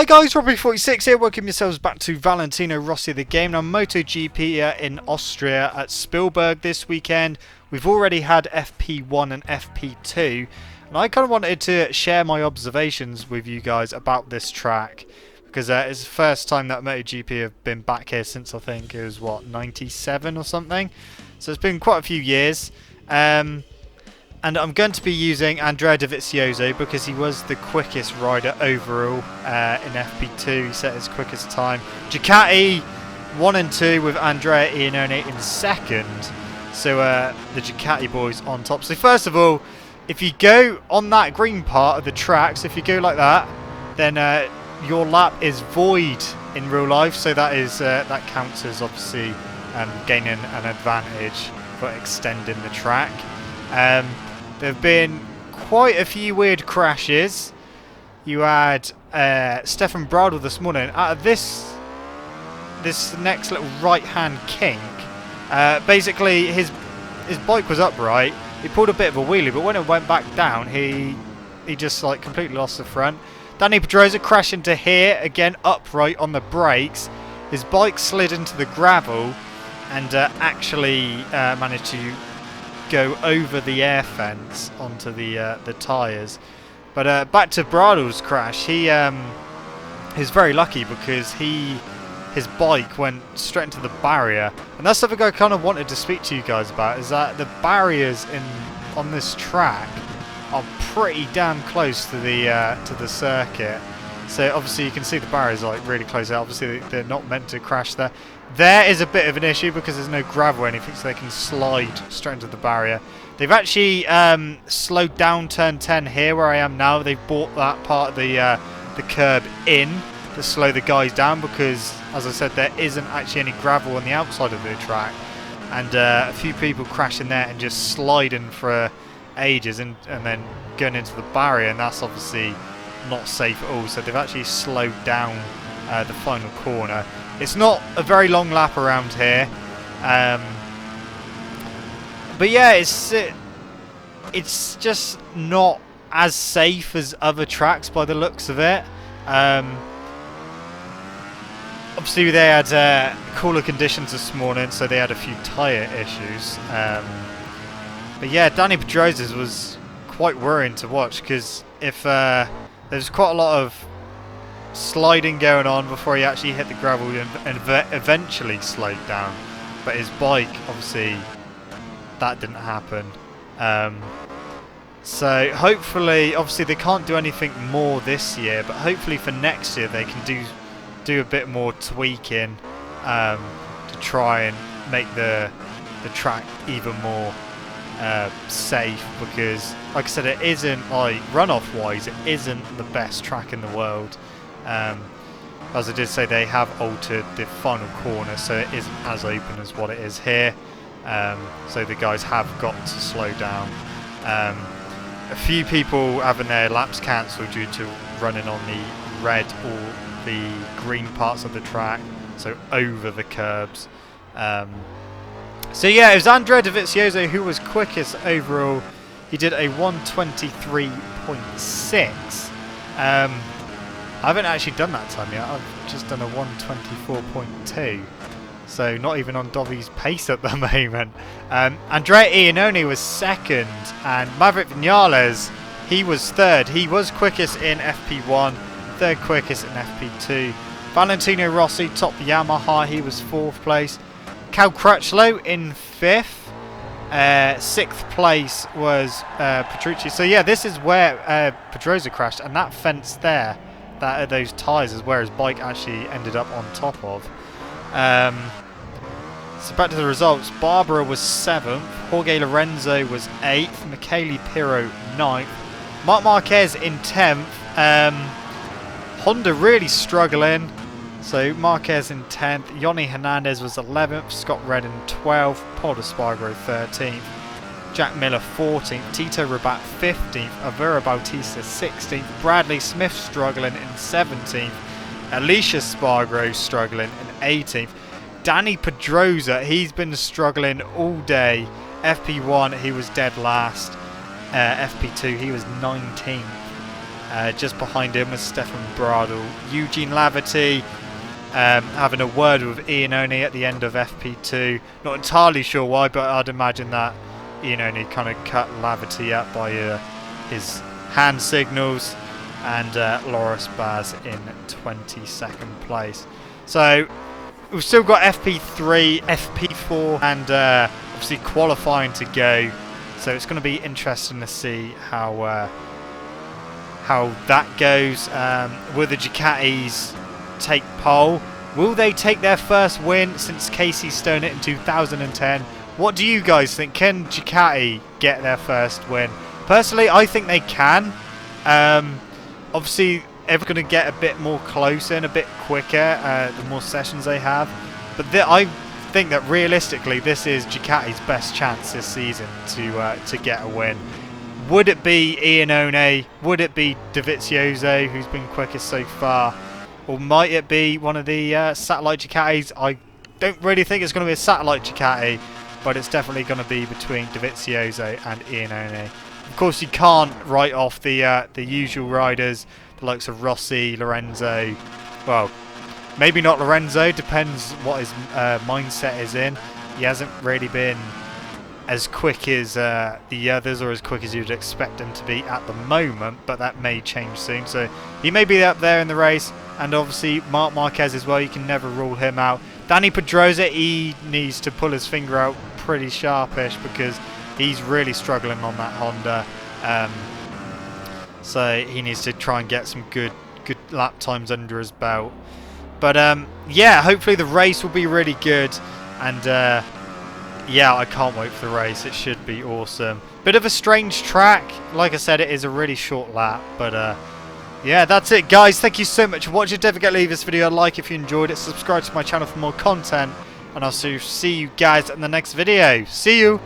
Hi guys, Robbie46 here, welcome yourselves back to Valentino Rossi the game. Now MotoGP here in Austria at Spielberg this weekend. We've already had FP1 and FP2 and I kind of wanted to share my observations with you guys about this track because it's the first time that MotoGP have been back here since I think it was, what, 97 or something. So it's been quite a few years. And I'm going to be using Andrea Dovizioso because he was the quickest rider overall in FP2. He set his quickest time. Ducati 1 and 2 with Andrea Iannone in second. So the Ducati boys on top. So first of all, if you go on that green part of the track, so if you go like that, then your lap is void in real life. So that is that counts as obviously gaining an advantage for extending the track. There have been quite a few weird crashes. You had Stefan Bradl this morning out of this next little right-hand kink. Basically, his bike was upright. He pulled a bit of a wheelie, but when it went back down, he just like completely lost the front. Danny Pedrosa crashed into here again, upright on the brakes. His bike slid into the gravel and actually managed to go over the air fence onto the tyres. But back to Bradl's crash, he is very lucky because his bike went straight into the barrier, and that's something I kind of wanted to speak to you guys about, is that the barriers on this track are pretty damn close to the circuit. So obviously you can see the barriers are like really close. Obviously they're not meant to crash there. There is a bit of an issue because there's no gravel or anything, so they can slide straight into the barrier. They've actually slowed down turn 10 here where I am now. They've brought that part of the curb in to slow the guys down because, as I said, there isn't actually any gravel on the outside of the track. And a few people crashing there and just sliding for ages and then going into the barrier, and that's obviously not safe at all. So they've actually slowed down the final corner. It's not a very long lap around here, but yeah, it's just not as safe as other tracks by the looks of it. Obviously they had cooler conditions this morning, so they had a few tyre issues. But yeah, Danny Pedrosa's was quite worrying to watch because if there's quite a lot of sliding going on before he actually hit the gravel and eventually slowed down, but his bike, obviously that didn't happen. So hopefully, obviously they can't do anything more this year, but hopefully for next year they can do a bit more tweaking to try and make the track even more safe, because like I said, it isn't, like, runoff wise, it isn't the best track in the world. As I did say, they have altered the final corner so it isn't as open as what it is here, so the guys have got to slow down. A few people having their laps cancelled due to running on the red or the green parts of the track, so over the curbs. So yeah, it was Andrea Dovizioso who was quickest overall. He did a 1:23.6. I haven't actually done that time yet. I've just done a 1:24.2. So not even on Dovi's pace at the moment. Andrea Iannone was second, and Maverick Vinales, he was third. He was quickest in FP1, third quickest in FP2. Valentino Rossi, top Yamaha, he was fourth place. Cal Crutchlow in fifth. Sixth place was Petrucci. So yeah, this is where Pedrosa crashed, and that fence there, those tyres, is where his bike actually ended up on top of. So back to the results. Barbara was 7th, Jorge Lorenzo was 8th, Michele Pirro 9th, Marc Marquez in 10th. Honda really struggling, so Marquez in 10th, Yoni Hernandez was 11th, Scott Redden 12th, Paul Espargaro 13th, Jack Miller 14th, Tito Rabat 15th, Avera Bautista 16th, Bradley Smith struggling in 17th, Alicia Spargaro struggling in 18th, Danny Pedrosa, he's been struggling all day. FP1, he was dead last. FP2, he was 19th. Just behind him was Stefan Bradl. Eugene Laverty having a word with Iannone at the end of FP2. Not entirely sure why, but I'd imagine that Iannone kind of cut Laverty up by his hand signals. And Loris Baz in 22nd place. So we've still got FP3, FP4 and obviously qualifying to go. So it's going to be interesting to see how that goes. Will the Ducatis take pole? Will they take their first win since Casey Stone it in 2010? What do you guys think? Can Ducati get their first win? Personally, I think they can. Obviously, everyone's going to get a bit more closer and a bit quicker the more sessions they have. But I think that realistically, this is Ducati's best chance this season to get a win. Would it be Iannone? Would it be Dovizioso, who's been quickest so far? Or might it be one of the satellite Ducatis? I don't really think it's going to be a satellite Ducati, but it's definitely going to be between Dovizioso and Iannone. Of course, you can't write off the usual riders, the likes of Rossi, Lorenzo. Well, maybe not Lorenzo, depends what his mindset is in. He hasn't really been as quick as the others, or as quick as you'd expect him to be at the moment, but that may change soon. So he may be up there in the race, and obviously Marc Marquez as well, you can never rule him out. Danny Pedrosa, he needs to pull his finger out pretty sharpish because he's really struggling on that Honda, so he needs to try and get some good lap times under his belt. But yeah, hopefully the race will be really good, and yeah, I can't wait for the race. It should be awesome. Bit of a strange track. Like I said, it is a really short lap, but yeah, that's it, guys. Thank you so much for watching. Don't forget to leave this video a like if you enjoyed it. Subscribe to my channel for more content, and I'll see you guys in the next video. See you.